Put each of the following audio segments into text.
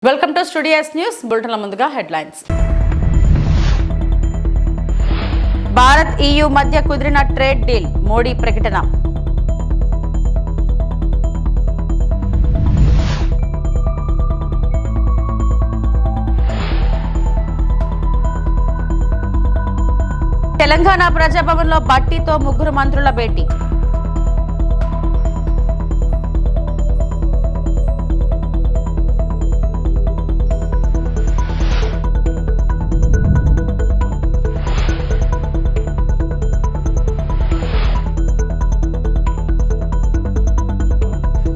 Welcome to studios news బులెటిన్ల ముందుగా headlines. Bharat EU మధ్య కుదిరిన ట్రేడ్ డీల్ మోడీ ప్రకటన. తెలంగాణ ప్రజాభవన్లో బట్టితో ముగ్గురు మంత్రుల భేటీ.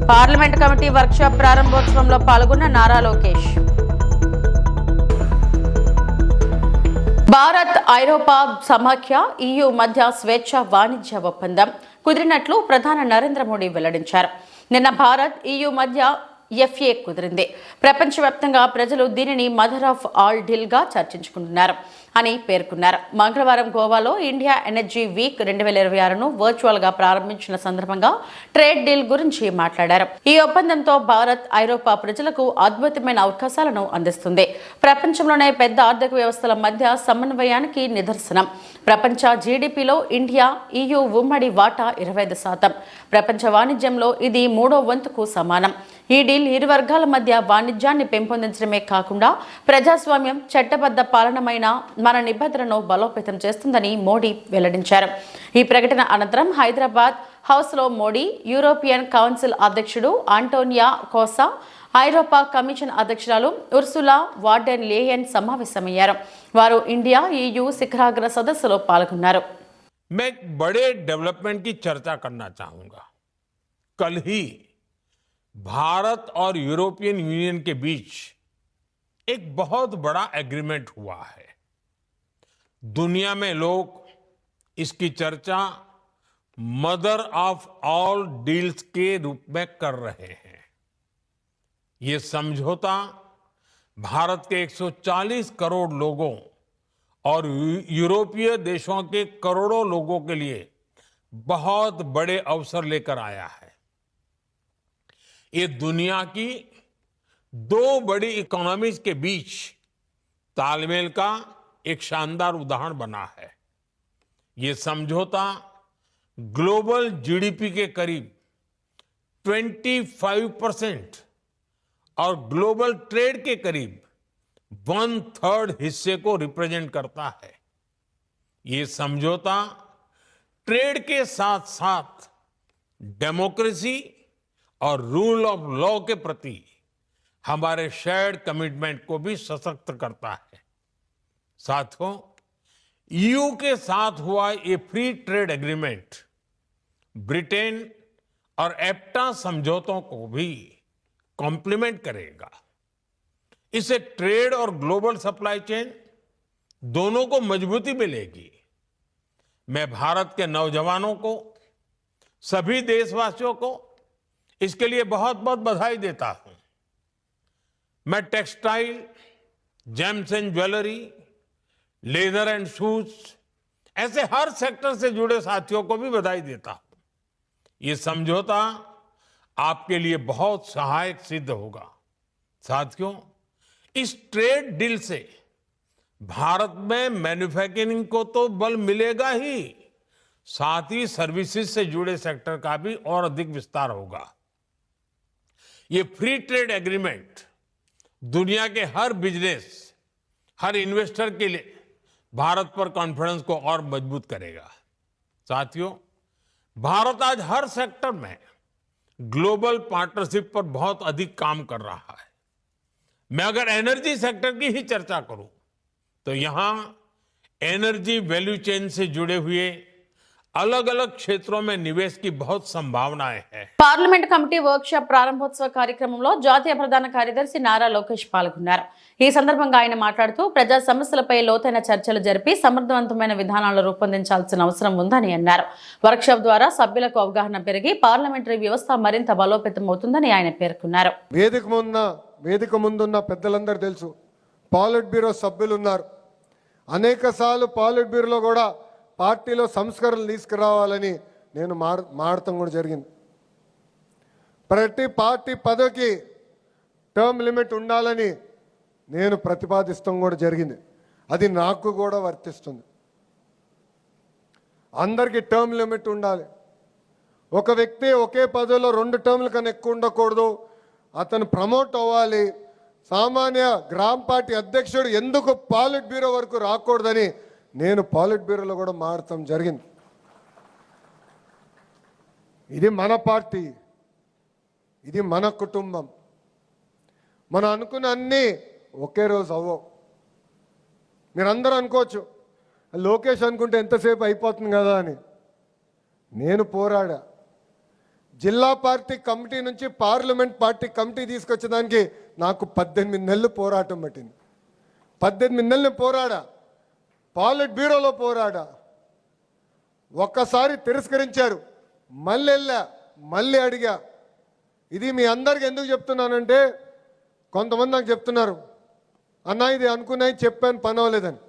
పార్లమెంట్ కమిటీ వర్క్షాప్ ప్రారంభోత్సవంలో పాల్గొన్న నారా లోకేష్. భారత్ ఐరోపా సమాఖ్య EU మధ్య స్వేచ్ఛ వాణిజ్య ఒప్పందం కుదిరినట్లు ప్రధాని నరేంద్ర మోడీ వెల్లడించారు. నిన్న భారత్ EU మధ్య FTA కుదిరింది. ప్రపంచవ్యాప్తంగా ప్రజలు దీనిని మదర్ ఆఫ్ ఆల్ డీల్ గా చర్చించుకుంటున్నారు అని పేర్కొన్నారు. మంగళవారం గోవాలో ఇండియా ఎనర్జీ వీక్ 2026ను వర్చువల్ గా ప్రారంభించిన సందర్భంగా ట్రేడ్ డీల్ గురించి మాట్లాడారు. ఈ ఒప్పందంతో భారత్ ఐరోపా ప్రజలకు అద్భుతమైన అవకాశాలను అందిస్తుంది. ప్రపంచంలోనే పెద్ద ఆర్థిక వ్యవస్థల మధ్య సమన్వయానికి నిదర్శనం. ప్రపంచ జీడీపీలో ఇండియా EU ఉమ్మడి వాటా 25%. ప్రపంచ వాణిజ్యంలో ఇది 3వ వంతుకు సమానం. ఈ డీల్ ఇరు వర్గాల మధ్య వాణిజ్యాన్ని పెంపొందించడమే కాకుండా ప్రజాస్వామ్యం, చట్టబద్ధ పాలనమైన మన నిబద్ధతలను బలోపేతం చేస్తుందని మోడీ వెల్లడించారు. ఈ ప్రకటన అనంతరం హైదరాబాద్ హౌస్లో మోడీ, యూరోపియన్ కౌన్సిల్ అధ్యక్షుడు ఆంటోనియా కోసా, ఐరోపా కమిషన్ అధ్యక్షురాలు ఉర్సులా వార్డెన్ లేయన్ సమావేశమయ్యారు. వారు ఇండియా EU శిఖరాగ్ర సదస్సులో పాల్గొన్నారు. मैं एक बड़े डेवलपमेंट की चर्चा करना चाहूंगा. कल ही भारत और यूरोपियन यूनियन के बीच एक बहुत बड़ा एग्रीमेंट हुआ है. दुनिया में लोग इसकी चर्चा मदर ऑफ ऑल डील्स के रूप में कर रहे हैं. ये समझौता भारत के 140 करोड़ लोगों और यूरोपीय देशों के करोड़ों लोगों के लिए बहुत बड़े अवसर लेकर आया है. ये दुनिया की दो बड़ी इकोनॉमीज के बीच तालमेल का एक शानदार उदाहरण बना है. ये समझौता ग्लोबल जीडीपी के करीब 25% और ग्लोबल ट्रेड के करीब 1/3 हिस्से को रिप्रेजेंट करता है. ये समझौता ट्रेड के साथ साथ डेमोक्रेसी और रूल ऑफ लॉ के प्रति हमारे शेयर्ड कमिटमेंट को भी सशक्त करता है. साथियों, EU के साथ हुआ ये फ्री ट्रेड एग्रीमेंट ब्रिटेन और एप्टा समझौतों को भी कॉम्प्लीमेंट करेगा. इससे ट्रेड और ग्लोबल सप्लाई चेन दोनों को मजबूती मिलेगी. मैं भारत के नौजवानों को, सभी देशवासियों को इसके लिए बहुत बहुत बधाई देता हूं. मैं textile, James and jewellery, leather and shoes ऐसे हर सेक्टर से जुड़े साथियों को भी बधाई देता हूं. ये समझौता आपके लिए बहुत सहायक सिद्ध होगा. साथियों, इस ट्रेड डील से भारत में मैन्युफैक्चरिंग को तो बल मिलेगा ही, साथ ही सर्विसेज से जुड़े सेक्टर का भी और अधिक विस्तार होगा. ये फ्री ट्रेड एग्रीमेंट दुनिया के हर बिजनेस, हर इन्वेस्टर के लिए भारत पर कॉन्फिडेंस को और मजबूत करेगा. साथियों, भारत आज हर सेक्टर में ग्लोबल पार्टनरशिप पर बहुत अधिक काम कर रहा है. मैं अगर एनर्जी सेक्टर की ही चर्चा करूं तो यहां एनर्जी वैल्यू चेन से जुड़े हुए अलग अलग क्षेत्रों में निवेश की बहुत संभावनाएं हैं. పార్లమెంట్ కమిటీ వర్క్షాప్ ప్రారంభోత్సవ కార్యక్రమంలో జాతీయ ప్రధాన కార్యదర్శి నారా లోకేష్ పాల్గొన్నారు. ఈ సందర్భంగా ఆయన మాట్లాడుతూ ప్రజా సమస్యలపై లోతైన చర్చలు జరిపి సమర్థవంతమైన విధానాలు రూపొందించాల్సిన అవసరం ఉందని అన్నారు. వర్క్షాప్ ద్వారా సభ్యులకు అవగాహన పెరిగి పార్లమెంటరీ వ్యవస్థ మరింత బలోపేతం అవుతుందని ఆయన పేర్కొన్నారు. వేదిక ముందున్న పెద్దలందరూ తెలుసు, పాలిట్ బ్యూరో సభ్యులు ఉన్నారు. అనేక సార్లు పాలిట్ బ్యూరోలో కూడా పార్టీలో సంస్కరణలు తీసుకురావాలని నేను మాడటం కూడా జరిగింది. ప్రతి పార్టీ పదవికి టర్మ్ లిమిట్ ఉండాలని నేను ప్రతిపాదిస్తాం కూడా జరిగింది. అది నాకు కూడా వర్తిస్తుంది. అందరికీ టర్మ్ లిమిట్ ఉండాలి. ఒక వ్యక్తి ఒకే పదవిలో 2 టర్మ్ల కన్నా ఎక్కువ ఉండకూడదు. అతను ప్రమోట్ అవ్వాలి. సామాన్య గ్రామ పార్టీ అధ్యక్షుడు ఎందుకు పాలిట్ బ్యూరో వరకు రాకూడదని నేను పాలిట్ బ్యూరోలో కూడా మారటం జరిగింది. ఇది మన పార్టీ, ఇది మన కుటుంబం. మనం అనుకున్న అన్నీ ఒకే రోజు అవ్వవు. మీరందరూ అనుకోవచ్చు లోకేష్ అనుకుంటే ఎంతసేపు అయిపోతుంది కదా అని. నేను పోరాడా. జిల్లా పార్టీ కమిటీ నుంచి పార్లమెంట్ పార్టీ కమిటీ తీసుకొచ్చేదానికి నాకు 18 నెలలు పోరాటం పట్టింది. 18 నెలలు పోరాడా. పాలిట్ బ్యూరోలో పోరాడా. ఒక్కసారి తిరస్కరించారు, మళ్ళీ వెళ్ళా, మళ్ళీ అడిగా. ఇది మీ అందరికి ఎందుకు చెప్తున్నానంటే కొంతమంది నాకు చెప్తున్నారు, అన్నా ఇది అనుకున్నాయి చెప్పాను పని అవ్వలేదని.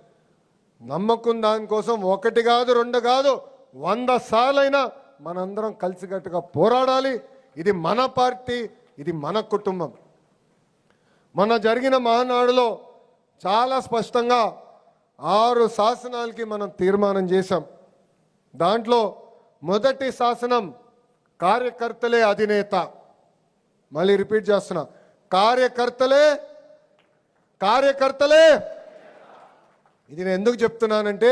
నమ్మకం దానికోసం 1 కాదు 2 కాదు 100 సార్లైనా మనందరం కలిసికట్టుగా పోరాడాలి. ఇది మన పార్టీ, ఇది మన కుటుంబం. మొన్న జరిగిన మహానాడులో చాలా స్పష్టంగా 6 శాసనాలకి మనం తీర్మానం చేశాం. దాంట్లో మొదటి శాసనం కార్యకర్తలే అధినేత. మళ్ళీ రిపీట్ చేస్తున్నా, కార్యకర్తలే. ఇది నేను ఎందుకు చెప్తున్నానంటే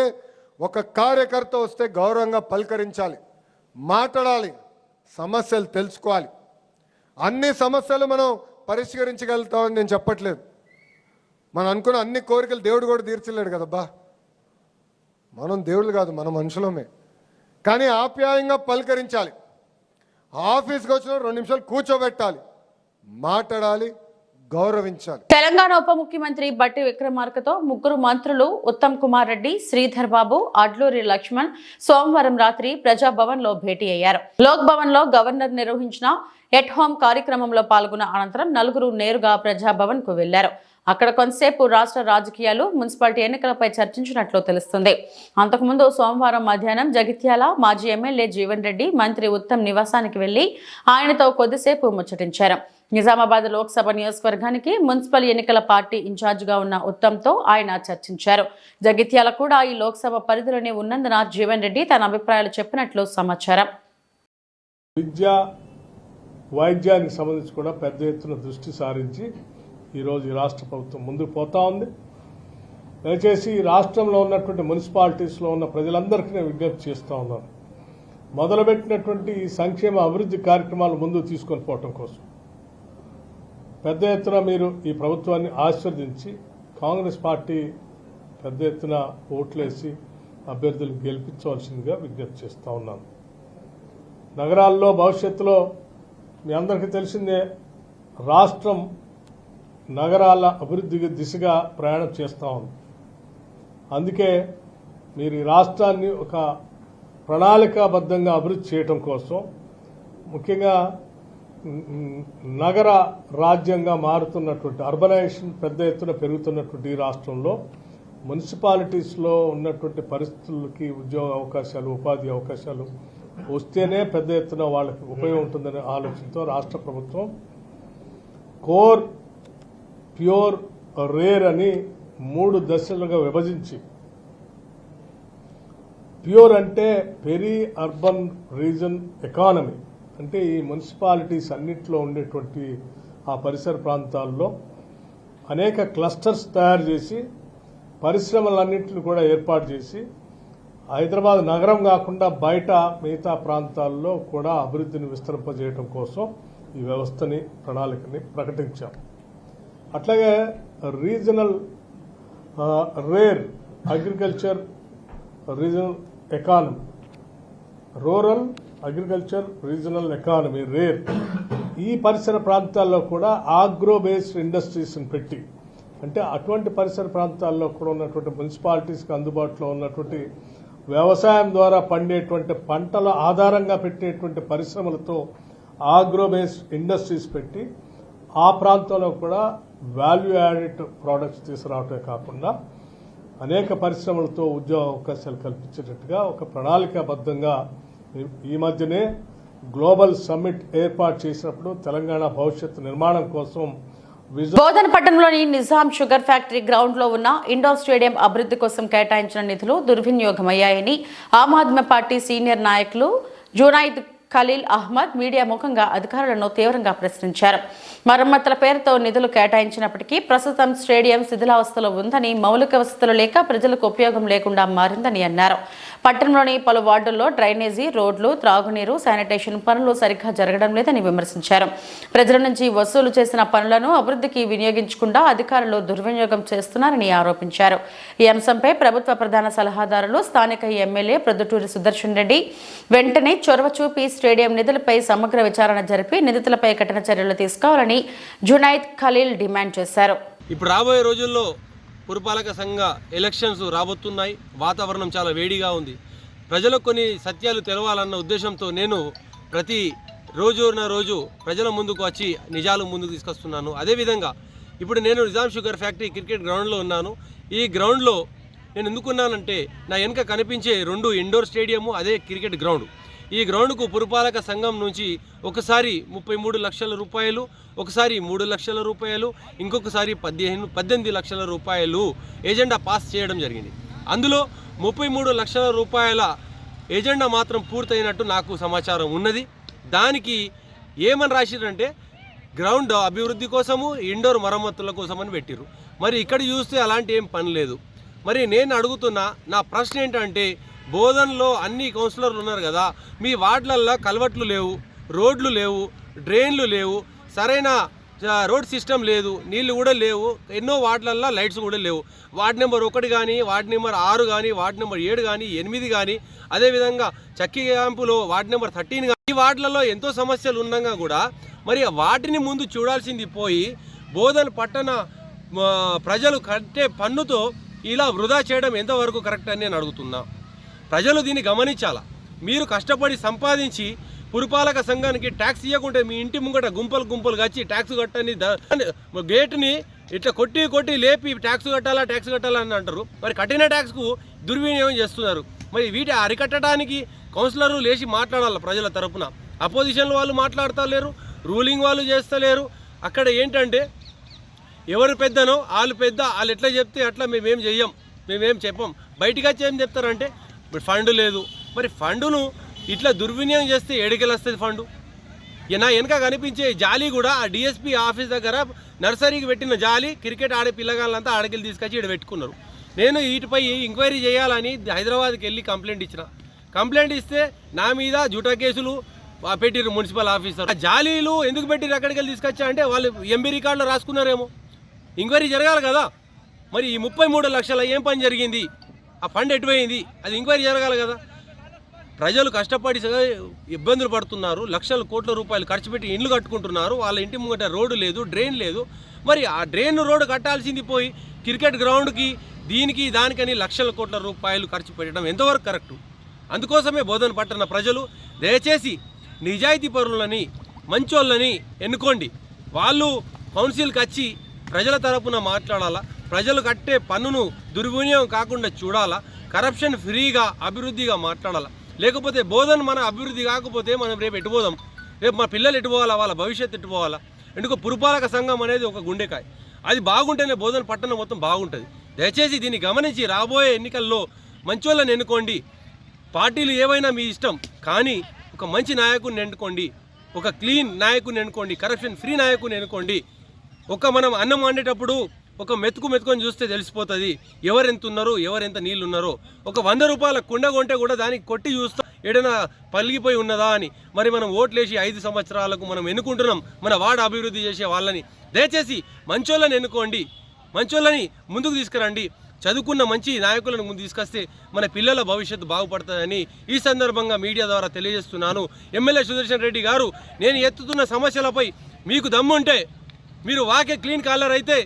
ఒక కార్యకర్త వస్తే గౌరవంగా పలకరించాలి, మాట్లాడాలి, సమస్యలు తెలుసుకోవాలి. అన్ని సమస్యలు మనం పరిష్కరించగలుగుతామని నేను చెప్పట్లేదు. మనం అనుకున్న అన్ని కోరికలు దేవుడు కూడా తీర్చలేడు కదబ్బా. మనం దేవుళ్ళు కాదు, మన మనుషులమే. కానీ ఆప్యాయంగా పలకరించాలి. ఆఫీస్కి వచ్చిన 2 నిమిషాలు కూర్చోబెట్టాలి, మాట్లాడాలి, గౌరవించాలి. తెలంగాణ ఉప ముఖ్యమంత్రి బట్టి విక్రమార్కతో 3 మంత్రులు ఉత్తమ్ కుమార్ రెడ్డి, శ్రీధర్ బాబు, అడ్లూరి లక్ష్మణ్ సోమవారం రాత్రి ప్రజాభవన్ లో భేటీ అయ్యారు. లోక్ భవన్ లో గవర్నర్ నిర్వహించిన ఎట్ హోమ్ కార్యక్రమంలో పాల్గొన్న అనంతరం 4 నేరుగా ప్రజాభవన్ కు వెళ్లారు. అక్కడ కొంతసేపు రాష్ట్ర రాజకీయాలు, మున్సిపాలిటీ ఎన్నికలపై చర్చించినట్లు తెలుస్తుంది. అంతకుముందు సోమవారం మధ్యాహ్నం జగిత్యాల మాజీ ఎమ్మెల్యే జీవన్ రెడ్డి మంత్రి ఉత్తమ్ నివాసానికి వెళ్లి ఆయనతో కొద్దిసేపు ముచ్చటించారు. నిజామాబాద్ లోక్సభ నియోజకవర్గానికి మున్సిపల్ ఎన్నికల పార్టీ ఇన్ఛార్జిగా ఉన్న ఉత్తమ్తో ఆయన చర్చించారు. జగిత్యాల కూడా ఈ లోక్సభ పరిధిలోనే ఉన్నందున జీవన్ రెడ్డి తన అభిప్రాయాలు చెప్పినట్లు సమాచారం. విద్య, వైద్యానికి సంబంధించి కూడా పెద్ద ఎత్తున దృష్టి సారించి ఈరోజు ఈ రాష్ట్ర ప్రభుత్వం ముందుకు పోతా ఉంది. దయచేసి ఈ రాష్ట్రంలో ఉన్నటువంటి మున్సిపాలిటీస్లో ఉన్న ప్రజలందరికీ నేను విజ్ఞప్తి చేస్తూ ఉన్నాను. మొదలుపెట్టినటువంటి ఈ సంక్షేమ అభివృద్ధి కార్యక్రమాలు ముందుకు తీసుకొని పోవటం కోసం పెద్ద ఎత్తున మీరు ఈ ప్రభుత్వాన్ని ఆశీర్వదించి కాంగ్రెస్ పార్టీ పెద్ద ఎత్తున ఓట్లేసి అభ్యర్థులు గెలిపించవలసిందిగా విజ్ఞప్తి చేస్తూ ఉన్నాను. నగరాల్లో భవిష్యత్తులో మీ అందరికీ తెలిసిందే, రాష్ట్రం నగరాల అభివృద్ధి దిశగా ప్రయాణం చేస్తూ ఉంది. అందుకే మీరు ఈ రాష్ట్రాన్ని ఒక ప్రణాళికాబద్ధంగా అభివృద్ధి చేయటం కోసం, ముఖ్యంగా నగర రాజ్యంగా మారుతున్నటువంటి అర్బనైజేషన్ పెద్ద ఎత్తున పెరుగుతున్నటువంటి ఈ రాష్ట్రంలో మున్సిపాలిటీస్లో ఉన్నటువంటి పరిస్థితులకి ఉద్యోగ అవకాశాలు, ఉపాధి అవకాశాలు వస్తేనే పెద్ద ఎత్తున వాళ్ళకి ఉపయోగం ఉంటుందనే ఆలోచనతో రాష్ట్ర ప్రభుత్వం కోర్, ప్యూర్, రేర్ అని 3 దశలుగా విభజించి, ప్యూర్ అంటే పెరీ అర్బన్ రీజన్ ఎకానమీ, అంటే ఈ మున్సిపాలిటీస్ అన్నింటిలో ఉండేటువంటి ఆ పరిసర ప్రాంతాల్లో అనేక క్లస్టర్స్ తయారు చేసి పరిశ్రమలన్నింటిని కూడా ఏర్పాటు చేసి హైదరాబాద్ నగరం కాకుండా బయట మిగతా ప్రాంతాల్లో కూడా అభివృద్ధిని విస్తరింపజేయడం కోసం ఈ వ్యవస్థని, ప్రణాళికని ప్రకటించాం. అట్లాగే regional rare agriculture regional economy, rural agriculture regional economy rare, ఈ పరిసర ప్రాంతాల్లో కూడా ఆగ్రో బేస్డ్ ఇండస్ట్రీస్ని పెట్టి, అంటే అటువంటి పరిసర ప్రాంతాల్లో కూడా ఉన్నటువంటి మున్సిపాలిటీస్కి అందుబాటులో ఉన్నటువంటి వ్యవసాయం ద్వారా పండేటువంటి పంటల ఆధారంగా పెట్టేటువంటి పరిశ్రమలతో ఆగ్రో బేస్డ్ ఇండస్ట్రీస్ పెట్టి ఆ ప్రాంతంలో కూడా వాల్యూ యాడెడ్ ప్రోడక్ట్స్ తీసుకురావటమే కాకుండా అనేక పరిశ్రమలతో ఉద్యోగ అవకాశాలు కల్పించేటట్టుగా ఒక ప్రణాళికాబద్ధంగా ఈ మధ్యనే గ్లోబల్ సమ్మిట్ ఏర్పాటు చేసినప్పుడు తెలంగాణ భవిష్యత్తు నిర్మాణం కోసం బోధనపట్నంలోని నిజాం షుగర్ ఫ్యాక్టరీ గ్రౌండ్ లో ఉన్న ఇండోర్ స్టేడియం అభివృద్ధి కోసం కేటాయించిన నిధులు దుర్వినియోగమయ్యాయని ఆమ్ ఆద్మీ పార్టీ సీనియర్ నాయకులు జునైద్ ఖలీల్ అహ్మద్ మీడియా ముఖంగా అధికారులను తీవ్రంగా ప్రశ్నించారు. మరమ్మతుల పేరుతో నిధులు కేటాయించినప్పటికీ ప్రస్తుతం స్టేడియం శిథిలావస్థలో ఉందని, మౌలిక వసతులు లేక ప్రజలకు ఉపయోగం లేకుండా మారిందని అన్నారు. పట్టణంలోని పలు వార్డుల్లో డ్రైనేజీ, రోడ్లు, త్రాగునీరు, శానిటేషన్ పనులు సరిగ్గా జరగడం లేదని విమర్శించారు. ప్రజల నుంచి వసూలు చేసిన పనులను అభివృద్ధికి వినియోగించకుండా అధికారులు దుర్వినియోగం చేస్తున్నారని ఆరోపించారు. ఈ అంశంపై ప్రభుత్వ ప్రధాన సలహాదారులు, స్థానిక ఎమ్మెల్యే ప్రొద్దుటూరి సుదర్శన్ రెడ్డి వెంటనే చొరవ చూపి స్టేడియం నిధులపై సమగ్ర విచారణ జరిపి నిందితులపై కఠిన చర్యలు తీసుకోవాలని జునైద్ ఖలీల్ డిమాండ్ చేశారు. ఇప్పుడు రాబోయే రోజుల్లో పురపాలక సంఘ ఎలక్షన్స్ రాబోతున్నాయి. వాతావరణం చాలా వేడిగా ఉంది. ప్రజలకు కొన్ని సత్యాలు తెలవాలన్న ఉద్దేశంతో నేను ప్రతి రోజు ప్రజల ముందుకు వచ్చి నిజాలు ముందుకు తీసుకొస్తున్నాను. అదేవిధంగా ఇప్పుడు నేను నిజాం షుగర్ ఫ్యాక్టరీ క్రికెట్ గ్రౌండ్లో ఉన్నాను. ఈ గ్రౌండ్లో నేను ఎందుకున్నానంటే నా వెనుక కనిపించే 2 ఇండోర్ స్టేడియము, అదే క్రికెట్ గ్రౌండ్. ఈ గ్రౌండ్కు పురపాలక సంఘం నుంచి ఒకసారి 33 లక్షల రూపాయలు, ఒకసారి 3 లక్షల రూపాయలు, ఇంకొకసారి 18 లక్షల రూపాయలు ఏజెండా పాస్ చేయడం జరిగింది. అందులో 33 లక్షల రూపాయల ఏజెండా మాత్రం పూర్తయినట్టు నాకు సమాచారం ఉన్నది. దానికి ఏమని రాసిరంటే గ్రౌండ్ అభివృద్ధి కోసము, ఇండోర్ మరమ్మతుల కోసమని పెట్టిరు. మరి ఇక్కడ చూస్తే అలాంటి ఏం పని లేదు. మరి నేను అడుగుతున్నా, నా ప్రశ్న ఏంటంటే బోధనలో అన్ని కౌన్సిలర్లు ఉన్నారు కదా, మీ వార్డులల్లో కల్వర్ట్లు లేవు, రోడ్లు లేవు, డ్రైన్లు లేవు, సరైన రోడ్ సిస్టమ్ లేదు, నీళ్లు కూడా లేవు, ఎన్నో వార్డులల్లో లైట్స్ కూడా లేవు. వార్డు నెంబర్ 1 కానీ, వార్డు నెంబర్ 6 కానీ, వార్డు నెంబర్ 7 కానీ, 8 కానీ, అదేవిధంగా చక్కి క్యాంపులో వార్డు నెంబర్ 13 కానీ, ఈ వార్డులలో ఎంతో సమస్యలు ఉండగా కూడా మరి వాటిని ముందు చూడాల్సింది పోయి బోధన పట్టణ ప్రజలు కట్టే పన్నుతో ఇలా వృధా చేయడం ఎంతవరకు కరెక్ట్ అని నేను అడుగుతున్నా. ప్రజలు దీన్ని గమనించాలా. మీరు కష్టపడి సంపాదించి పురపాలక సంఘానికి ట్యాక్స్ ఇవ్వకుంటే మీ ఇంటి ముంగట గుంపులు వచ్చి ట్యాక్స్ కట్టని గేటుని ఇట్లా కొట్టి లేపి ట్యాక్స్ కట్టాలా అని అంటారు. మరి కట్టిన ట్యాక్స్కు దుర్వినియోగం చేస్తున్నారు. మరి వీటి అరికట్టడానికి కౌన్సిలర్లు లేచి మాట్లాడాలి ప్రజల తరపున. అపోజిషన్ వాళ్ళు మాట్లాడతలేరు, రూలింగ్ వాళ్ళు చేస్తలేరు. అక్కడ ఏంటంటే ఎవరు పెద్దనో వాళ్ళు పెద్ద, వాళ్ళు ఎట్లా చెప్తే అట్లా మేమేం చెప్పం. బయటికి వచ్చి ఏం చెప్తారంటే ఫండ్ లేదు. మరి ఫండును ఇట్లా దుర్వినియోగం చేస్తే ఏడికెళ్ళి వస్తుంది ఫండు? నా వెనక కనిపించే జాలి కూడా ఆ డిఎస్పీ ఆఫీస్ దగ్గర నర్సరీకి పెట్టిన జాలి, క్రికెట్ ఆడే పిల్లగాళ్ళంతా ఆడకెళ్ళి తీసుకొచ్చి ఇక్కడ పెట్టుకున్నారు. నేను వీటిపై ఎంక్వైరీ చేయాలని హైదరాబాద్కి వెళ్ళి కంప్లైంట్ ఇస్తే నా మీద జూటా కేసులు పెట్టిరు మున్సిపల్ ఆఫీసర్. ఆ జాలీలు ఎందుకు పెట్టిరు అక్కడికి వెళ్ళి తీసుకొచ్చా అంటే వాళ్ళు ఎంబీ రికార్డులో రాసుకున్నారేమో. ఎంక్వైరీ జరగాలి కదా. మరి ఈ 33 లక్షల ఏం పని జరిగింది, ఆ ఫండ్ ఎటుపోయింది, అది ఎంక్వైరీ జరగాలి కదా. ప్రజలు కష్టపడి ఇబ్బందులు పడుతున్నారు, లక్షల కోట్ల రూపాయలు ఖర్చు పెట్టి ఇండ్లు కట్టుకుంటున్నారు. వాళ్ళ ఇంటి ముంగట రోడ్డు లేదు, డ్రైన్ లేదు. మరి ఆ డ్రైన్ రోడ్డు కట్టాల్సింది పోయి క్రికెట్ గ్రౌండ్కి దానికని లక్షల కోట్ల రూపాయలు ఖర్చు పెట్టడం ఎంతవరకు కరెక్టు? అందుకోసమే బోధన పట్టణ ప్రజలు దయచేసి నిజాయితీ పరులని, మంచోళ్ళని ఎన్నుకోండి. వాళ్ళు కౌన్సిల్కి వచ్చి ప్రజల తరపున మాట్లాడాలా, ప్రజలు కట్టే పన్నును దుర్వినియోగం కాకుండా చూడాలా, కరప్షన్ ఫ్రీగా అభివృద్ధిగా మాట్లాడాలా. లేకపోతే బోధన మన అభివృద్ధి కాకపోతే మనం రేపు ఎటుపోదాం? రేపు మా పిల్లలు ఎటుపోవాలా, వాళ్ళ భవిష్యత్తు ఎటుపోవాలా? ఎందుకు పురపాలక సంఘం అనేది ఒక గుండెకాయ, అది బాగుంటేనే బోధన పట్టణం మొత్తం బాగుంటుంది. దయచేసి దీన్ని గమనించి రాబోయే ఎన్నికల్లో మంచోళ్ళని ఎన్నుకోండి. పార్టీలు ఏవైనా మీ ఇష్టం, కానీ ఒక మంచి నాయకుడిని ఎన్నుకోండి, ఒక క్లీన్ నాయకుడిని ఎన్నుకోండి, కరప్షన్ ఫ్రీ నాయకుడిని ఎన్నుకోండి. మనం అన్నం వండేటప్పుడు ఒక మెతుకొని చూస్తే తెలిసిపోతుంది ఎవరెంత ఉన్నారో, ఎవరెంత నీళ్ళు ఉన్నారో. ఒక 100 రూపాయల కుండ కొంటే కూడా దానికి కొట్టి చూస్తాం ఏదైనా పలిగిపోయి ఉన్నదా అని. మరి మనం ఓట్లేసి 5 సంవత్సరాలకు మనం ఎన్నుకుంటున్నాం మన వార్డు అభివృద్ధి చేసే వాళ్ళని. దయచేసి మంచోళ్ళని ఎన్నుకోండి, మంచోళ్ళని ముందుకు తీసుకురండి. చదువుకున్న మంచి నాయకులను ముందు తీసుకొస్తే మన పిల్లల భవిష్యత్తు బాగుపడుతుందని ఈ సందర్భంగా మీడియా ద్వారా తెలియజేస్తున్నాను. ఎమ్మెల్యే సుదర్శన్ రెడ్డి గారు, నేను ఎత్తుతున్న సమస్యలపై మీకు దమ్ముంటే, మీరు వాకే క్లీన్ కాలర్ అయితే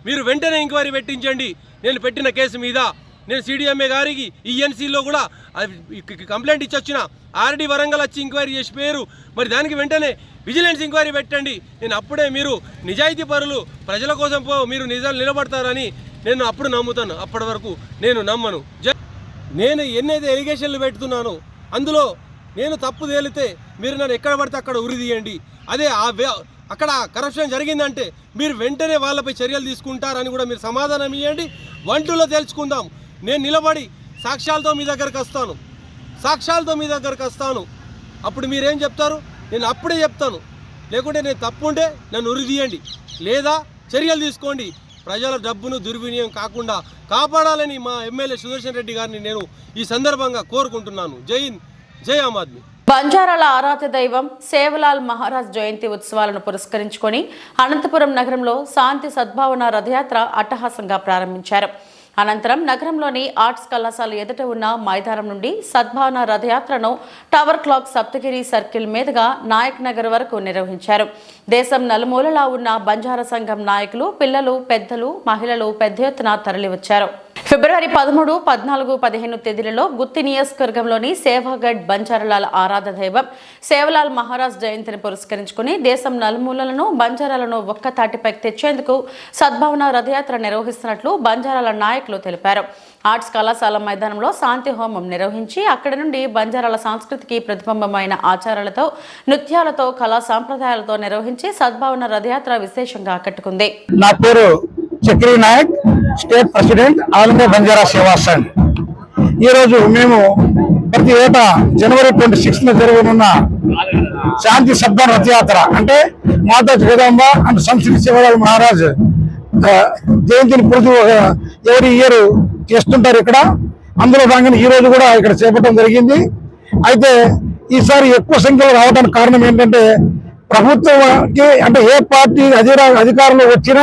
మీరు వెంటనే ఎంక్వైరీ పెట్టించండి. నేను పెట్టిన కేసు మీద నేను సిడిఎంఏ గారికి ఈఎన్సీలో కూడా కంప్లైంట్ ఇచ్చొచ్చిన. ఆర్డీ వరంగల్ వచ్చి ఎంక్వైరీ చేసి పేరు. మరి దానికి వెంటనే విజిలెన్స్ ఎంక్వైరీ పెట్టండి. నేను అప్పుడే మీరు నిజాయితీ పరులు, ప్రజల కోసం మీరు నిజాలు నిలబడతారని నేను అప్పుడు నమ్ముతాను. అప్పటి వరకు నేను నమ్మను. నేను ఎన్నైతే ఎలిగేషన్లు పెడుతున్నానో అందులో నేను తప్పు తేలితే మీరు నన్ను ఎక్కడ పడితే అక్కడ ఉరి తీయండి. అదే అక్కడ కరప్షన్ జరిగిందంటే మీరు వెంటనే వాళ్ళపై చర్యలు తీసుకుంటారని కూడా మీరు సమాధానం ఇవ్వండి. 1-2లో తెలుసుకుందాం. నేను నిలబడి సాక్ష్యాలతో మీ దగ్గరకు వస్తాను. అప్పుడు మీరేం చెప్తారు? నేను అప్పుడే చెప్తాను. లేకుంటే నేను తప్పుంటే నన్ను ఉరిదీయండి, లేదా చర్యలు తీసుకోండి. ప్రజల డబ్బును దుర్వినియోగం కాకుండా కాపాడాలని మా ఎమ్మెల్యే సుదర్శన్ రెడ్డి గారిని నేను ఈ సందర్భంగా కోరుకుంటున్నాను. జై హింద్, జై ఆమ్ ఆద్మీ. బంజారాల ఆరాధ్య దైవం సేవలాల్ మహారాజ్ జయంతి ఉత్సవాలను పురస్కరించుకొని అనంతపురం నగరంలో శాంతి సద్భావన రథయాత్ర అట్టహాసంగా ప్రారంభించారు. అనంతరం నగరంలోని ఆర్ట్స్ కళాశాల ఎదుట ఉన్న మైదానం నుండి సద్భావన రథయాత్రను టవర్ క్లాక్ సప్తగిరి సర్కిల్ మీదుగా నాయక్ నగర్ వరకు నిర్వహించారు. దేశం నలుమూలలా ఉన్న బంజారా సంఘం నాయకులు, పిల్లలు, పెద్దలు, మహిళలు పెద్ద ఎత్తున తరలివచ్చారు. ఫిబ్రవరి 13, 14, 15 తేదీలలో గుత్తి నియోజకవర్గంలోని సేవాగఢ్ బంజారాల ఆరాధ దైవం సేవలాల్ మహారాజ్ జయంతిని పురస్కరించుకుని దేశం నలుమూలలను బంజారాలను ఒక్క తాటిపైకి తెచ్చేందుకు సద్భావన రథయాత్ర నిర్వహిస్తున్నట్లు బంజారాల నాయకులు తెలిపారు. ఆర్ట్స్ కళాశాల మైదానంలో శాంతి హోమం నిర్వహించి అక్కడి నుండి బంజారాల సంస్కృతికి ప్రతిబింబమైన ఆచారాలతో, నృత్యాలతో, కళా సాంప్రదాయాలతో నిర్వహించి సద్భావన రథయాత్ర విశేషంగా ఆకట్టుకుంది. నా పేరు Chakri Nayak, state president all India Banjara Seva Sangh. ఈరోజు మేము ప్రతి ఏటా జనవరి 26న జరగనున్న శాంతి సద్భావన రథయాత్ర అంటే మాతా జగదాంబ అండ్ సంశ్రీ సేవలాల్ మహారాజ్ జయంతిని ప్రతి ఎవరి ఇయర్ చేస్తుంటారు ఇక్కడ. అందులో భాగంగా ఈ రోజు కూడా ఇక్కడ చేపట్టడం జరిగింది. అయితే ఈసారి ఎక్కువ సంఖ్యలో రావడానికి కారణం ఏంటంటే ప్రభుత్వానికి అంటే ఏ పార్టీ అధికారంలో వచ్చినా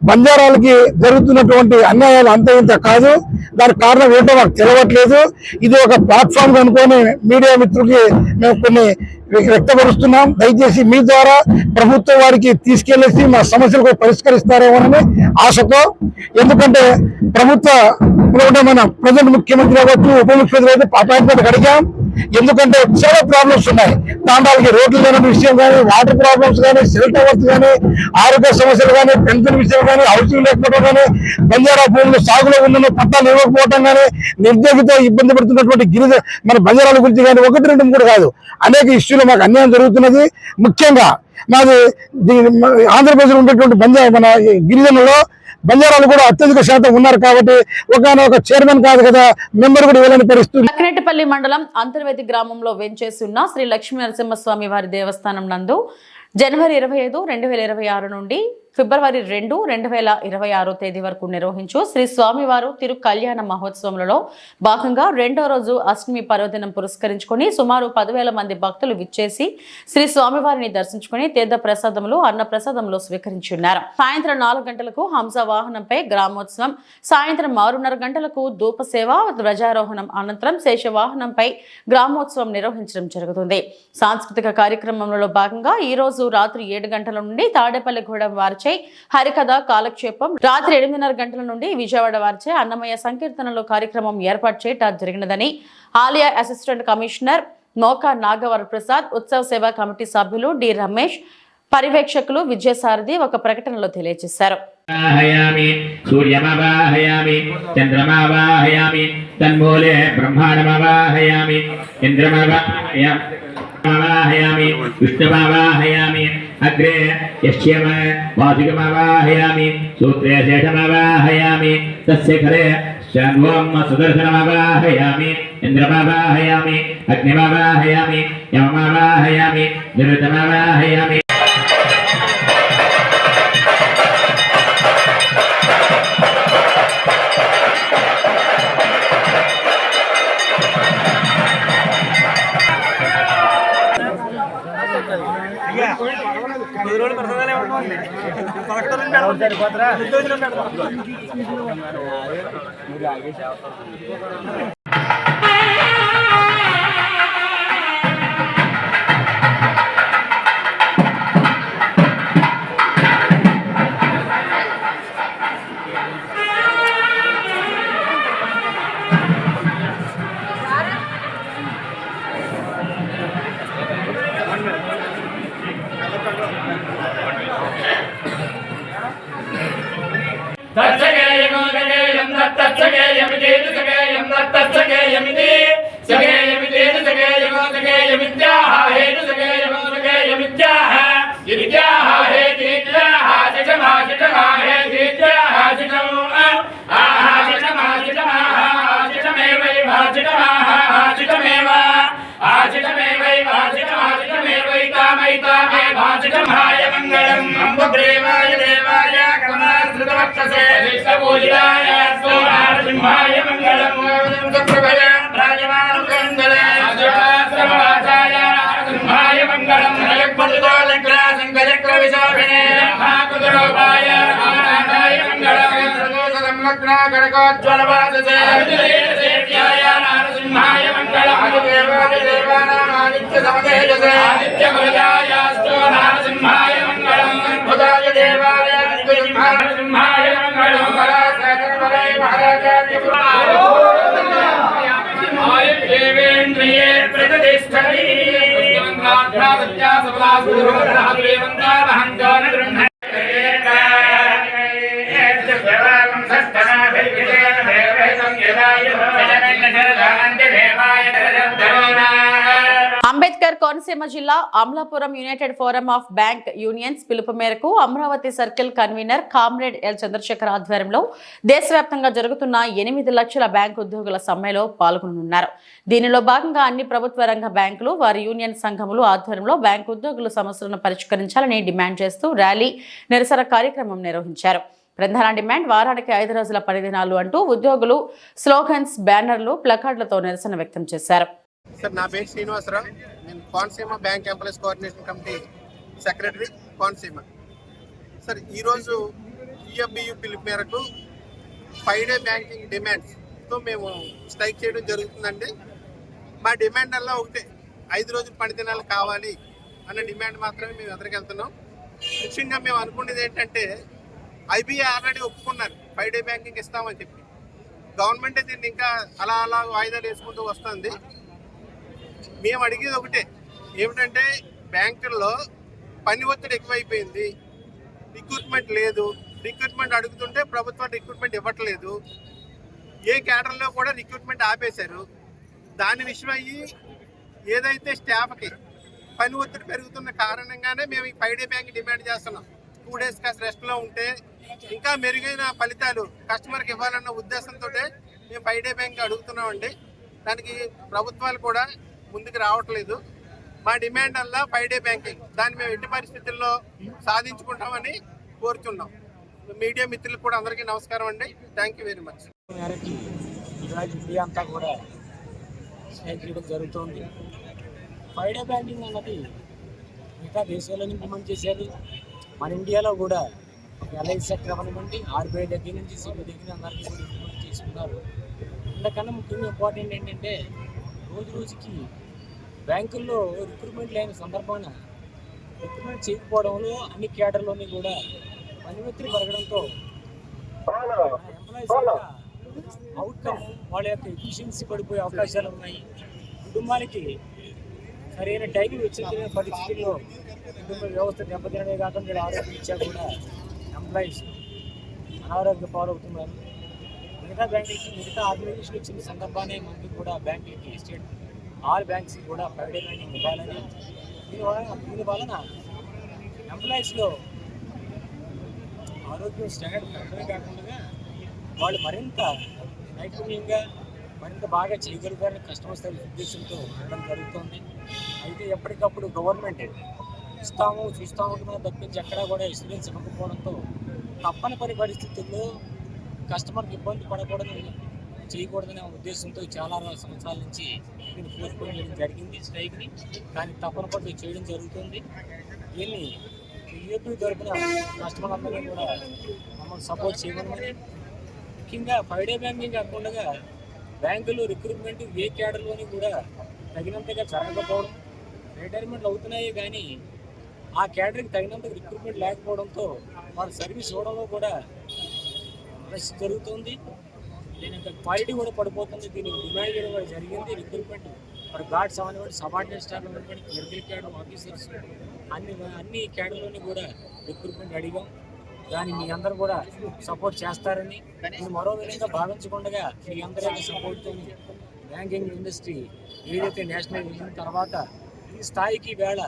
బంజారాలకి జరుగుతున్నటువంటి అన్యాయాలు అంత ఇంత కాదు. దానికి కారణం ఏంటో మాకు తెలియట్లేదు. ఇది ఒక ప్లాట్ఫామ్ అనుకొని మీడియా మిత్రులకి మేము కొన్ని వ్యక్తపరుస్తున్నాం. దయచేసి మీ ద్వారా ప్రభుత్వం వారికి తీసుకెళ్లేసి మా సమస్యలకు పరిష్కరిస్తారేమోనని ఆశతో. ఎందుకంటే ప్రభుత్వంలో మన ప్రజెంట్ ముఖ్యమంత్రి అవ్వచ్చు, ఉప ముఖ్యమంత్రి అయితే అపాయింట్మెంట్ అడిగాం. ఎందుకంటే చాలా ప్రాబ్లమ్స్ ఉన్నాయి. తాండాలకి రోడ్లు లేని విషయం కానీ, వాటర్ ప్రాబ్లమ్స్ కానీ, సెల్ టవర్స్ కానీ, ఆరోగ్య సమస్యలు కానీ, పెన్షన్ విషయం కానీ, హౌసింగ్ లేకపోవడం కానీ, బంజారా భూములు సాగులో ఉన్న పట్టాలు ఇవ్వకపోవడం కానీ, నిరుద్యోగితో ఇబ్బంది పడుతున్నటువంటి మన బంజారాల గురించి కానీ 1, 2, 3 కాదు అనేక ఇష్యూలు మాకు అన్యాయం జరుగుతున్నది. ముఖ్యంగా మాది ఆంధ్రప్రదేశ్లో ఉన్నటువంటి మన గిరిజనుల్లో బంజారాలు కూడా అత్యధిక శాతం ఉన్నారు కాబట్టి ఒక చైర్మన్ కాదు కదా, మెంబర్ కూడా ఇవ్వాలని పరిస్థితి. లక్కిరెడ్డిపల్లి మండలం అంతర్వేది గ్రామంలో వెంచేసి ఉన్న శ్రీ లక్ష్మీ నరసింహస్వామి వారి దేవస్థానం నందు జనవరి 25, 2026 నుండి ఫిబ్రవరి 2, 2026 తేదీ వరకు నిర్వహించు శ్రీ స్వామివారు తిరు కళ్యాణ మహోత్సవంలో భాగంగా 2వ రోజు అష్టమి పర్వదినం పురస్కరించుకుని సుమారు 10,000 మంది భక్తులు విచ్చేసి శ్రీ స్వామివారిని దర్శించుకుని తీర్థ ప్రసాదములు, అన్న ప్రసాదములు స్వీకరించున్నారు. సాయంత్రం 4 గంటలకు హంస వాహనంపై గ్రామోత్సవం, సాయంత్రం 6:30 గంటలకు ధూప సేవ, ధ్వజారోహణం అనంతరం శేషవాహనంపై గ్రామోత్సవం నిర్వహించడం జరుగుతుంది. సాంస్కృతిక కార్యక్రమంలో భాగంగా ఈ రోజు రాత్రి 7 గంటల నుండి తాడేపల్లిగూడెం వారిచే హరికథ కాలక్షేపం, రాత్రి 8:30 గంటల నుండి విజయవాడ వారిచే అన్నమయ్య సంకీర్తనలు కార్యక్రమం ఏర్పాటు చేయడం జరిగినదని ఆలయ అసిస్టెంట్ కమిషనర్ నోకా నాగవర ప్రసాద్, ఉత్సవ సేవా కమిటీ సభ్యులు డి రమేష్, పర్యవేక్షకులు విజయసారథి ఒక ప్రకటనలో తెలియజేశారు. సూర్యమవాహయామి చంద్రమవాహయామి తన్మూలే బ్రహ్మాండమవాహయామి ఇంద్రమవాహయామి విష్ణుమవాహయామి అగ్రే యశ్యమ వాసుకమవాహయామి సూత్రే శేషమవాహయామి తస్య ఖరే శంభోం సుదర్శనమవాహయామి ఇంద్రమవాహయామి అగ్నిమవాహయామి యమమవాహయామి నిరుతమవాహయామి. అంబేద్కర్ కోనసీమ జిల్లా Amalapuram united forum of bank unions పిలుపు మేరకు Amaravati circle convener comrade L Chandrasekhar ఆధ్వర్యంలో దేశవ్యాప్తంగా జరుగుతున్న 8 లక్షల బ్యాంకు ఉద్యోగుల సమ్మెలో పాల్గొనున్నారు. దీనిలో భాగంగా అన్ని ప్రభుత్వ రంగ బ్యాంకులు వారి యూనియన్ సంఘములు ఆధ్వర్యంలో బ్యాంకు ఉద్యోగుల సమస్యలను పరిష్కరించాలని డిమాండ్ చేస్తూ ర్యాలీ నిరసన కార్యక్రమం నిర్వహించారు. ప్రధాన డిమాండ్ వారానికి 5 రోజుల పనిదినాలు అంటూ ఉద్యోగులు స్లోగన్స్, బ్యానర్లు, ప్లకార్డులతో నిరసన వ్యక్తం చేశారు. సార్, నా పేరు శ్రీనివాసరావు. నేను Konaseema bank employees coordination committee secretary Konaseema. Sir, ఈరోజు ఈఎఫ్బియు పిలుపు మేరకు 5 డే బ్యాంకింగ్ డిమాండ్స్తో మేము స్ట్రైక్ చేయడం జరుగుతుందండి. మా డిమాండ్ అలా ఒకటే, 5 రోజులు పనిదినాలు కావాలి అన్న డిమాండ్ మాత్రమే మేము ఎదురుకెళ్తున్నాం. ముఖ్యంగా మేము అనుకునేది ఏంటంటే, ఐబీఐ ఆల్రెడీ ఒప్పుకున్నారు 5 డే బ్యాంకింగ్ ఇస్తామని చెప్పి. గవర్నమెంట్ దీన్ని ఇంకా అలా వాయిదాలు వేసుకుంటూ వస్తుంది. మేము అడిగేది ఒకటే, ఏమిటంటే బ్యాంకుల్లో పని ఒత్తిడి ఎక్కువైపోయింది, రిక్రూట్మెంట్ లేదు. రిక్రూట్మెంట్ అడుగుతుంటే ప్రభుత్వం రిక్రూట్మెంట్ ఇవ్వట్లేదు. ఏ క్యాడర్లో కూడా రిక్రూట్మెంట్ ఆపేశారు. దాని విషయం అయ్యి ఏదైతే స్టాఫ్కి పని ఒత్తిడి పెరుగుతున్న కారణంగానే మేము ఈ 5 డే బ్యాంక్ డిమాండ్ చేస్తున్నాం. 2 డేస్ కాస్త రెస్ట్లో ఉంటే ఇంకా మెరుగైన ఫలితాలు కస్టమర్కి ఇవ్వాలన్న ఉద్దేశంతో మేము 5 డే బ్యాంక్ అడుగుతున్నామండి. దానికి ప్రభుత్వాలు కూడా ముందుకు రావట్లేదు. మా డిమాండ్ వల్ల 5 డే బ్యాంకింగ్ దాన్ని మేము ఎట్టి పరిస్థితుల్లో సాధించుకుంటామని కోరుతున్నాం. మీడియా మిత్రులకు కూడా అందరికీ నమస్కారం అండి. Thank you very much. ఈరోజు ఇండియా అంతా కూడా స్ట్రైక్ చేయడం జరుగుతుంది. 5 డే బ్యాంకింగ్ అన్నది మిగతా దేశాల్లో ఇంప్లిమెంట్ చేశారు. మన ఇండియాలో కూడా ఎల్ఐసి సెక్టర్ అవ్వనివ్వండి, ఆర్బీఐ దగ్గర నుంచి సిబిఐ దగ్గర అందరికీ కూడా ఇంప్లిమెంట్ చేసుకున్నారు. అందుకన్నా ముఖ్యంగా ఇంపార్టెంట్ ఏంటంటే, రోజుకి బ్యాంకుల్లో రిక్రూట్మెంట్ లేని సందర్భాన రిక్రూట్మెంట్ చేయకపోవడంలో అన్ని క్యాడర్లోని కూడా పని ఒత్తిడి పెరగడంతో ఎంప్లాయీస్ యొక్క అవుట్కమ్, వాళ్ళ యొక్క ఎఫిషియన్సీ పడిపోయే అవకాశాలు ఉన్నాయి. కుటుంబానికి సరైన టైం వచ్చిన పరిస్థితుల్లో కుటుంబ వ్యవస్థ దెబ్బతినడే కాకుండా ఆరోగ్యం ఇచ్చా కూడా ఎంప్లాయీస్ అనారోగ్య పాలవుతున్నారు. మిగతా బ్యాంకులకి, మిగతా ఆర్గనైజేషన్ ఇచ్చిన సందర్భాన్ని మనకి కూడా బ్యాంకులకి, స్టేట్ ఆల్ బ్యాంక్స్కి కూడా 5 డే బ్యాంకింగ్ ఇవ్వాలని, దీని వలన ఎంప్లాయీస్లో ఆరోగ్యం స్టాండర్డ్ పెరగడమే కాకుండా వాళ్ళు మరింత నైపుణ్యంగా మరింత బాగా చేయగలుగుతారని కస్టమర్ సర్వీస్ ఉద్దేశంతో ఉండడం జరుగుతుంది. అయితే ఎప్పటికప్పుడు గవర్నమెంట్ ఇస్తాము చూస్తాము తప్పించి ఎక్కడా కూడా ఇన్సూరెన్స్ ఇవ్వకపోవడంతో తప్పనిపరి పరిస్థితుల్లో కస్టమర్కి ఇబ్బంది పడకూడదని, చేయకూడదనే ఉద్దేశంతో చాలా సంవత్సరాల నుంచి దీన్ని పోస్ట్పోన్ చేయడం జరిగింది స్ట్రైక్ని. కానీ తప్పనిపడి చేయడం జరుగుతుంది. దీన్ని యూపీ తరఫున కస్టమర్ అందరినీ కూడా మమ్మల్ని సపోర్ట్ చేయమని, ముఖ్యంగా 5 డే బ్యాంకింగ్ కాకుండా బ్యాంకులు రిక్రూట్మెంట్ ఏ క్యాడర్లోని కూడా తగినంతగా జరగకపోవడం, రిటైర్మెంట్లు అవుతున్నాయి కానీ ఆ క్యాడర్కి తగినంత రిక్రూట్మెంట్ లేకపోవడంతో వాళ్ళ సర్వీస్ ఇవ్వడంలో కూడా రష్ జరుగుతుంది. దీని యొక్క క్వాలిటీ కూడా పడిపోతుంది. దీనికి డిమాండ్ చేయడం కూడా జరిగింది. రిక్రూట్మెంట్ మరి గార్డ్స్ అవనివ్వండి, సబార్డినేట్ స్టాఫ్ అవ్వండి, క్లరికల్ క్యాడర్ ఆఫీసర్స్ అన్ని క్యాడర్లోని కూడా రిక్రూట్మెంట్ అడిగాం. దాన్ని మీ అందరూ కూడా సపోర్ట్ చేస్తారని, నేను మరో విధంగా భావించకుండా మీ అందరి యొక్క సపోర్ట్తో బ్యాంకింగ్ ఇండస్ట్రీ ఏదైతే నేషనల్ వెళ్ళిన తర్వాత ఈ స్థాయికి వేళ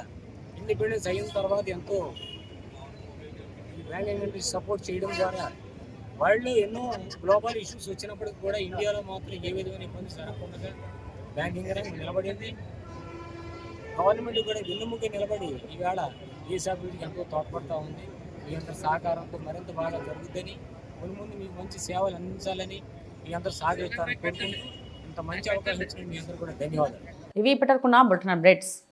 ఇండిపెండెన్స్ అయిన తర్వాత ఎంతో ఈ బ్యాంకింగ్ ఇండస్ట్రీ సపోర్ట్ చేయడం ద్వారా వరల్డ్లో ఎన్నో గ్లోబల్ ఇష్యూస్ వచ్చినప్పటికి కూడా ఇండియాలో మాత్రం ఏ విధమైన ఇబ్బంది జరగకుండా బ్యాంకింగ్ రంగం నిలబడింది. గవర్నమెంట్ కూడా వెన్నుముక నిలబడి ఈవేళ దేశాభివృద్ధికి ఎంతో తోడ్పడుతూ ఉంది. మీ అందరి సహకారంతో మరింత బాగా జరుగుతుందని, ముందు మీకు మంచి సేవలు అందించాలని మీ అందరూ సహకరిస్తారని కోరుకుంటూ ఇంత మంచి అవకాశం ఇచ్చిన మీ అందరూ కూడా ధన్యవాదాలు. ఇవి ఇప్పటివరకున్న బులెటిన్ అప్డేట్స్.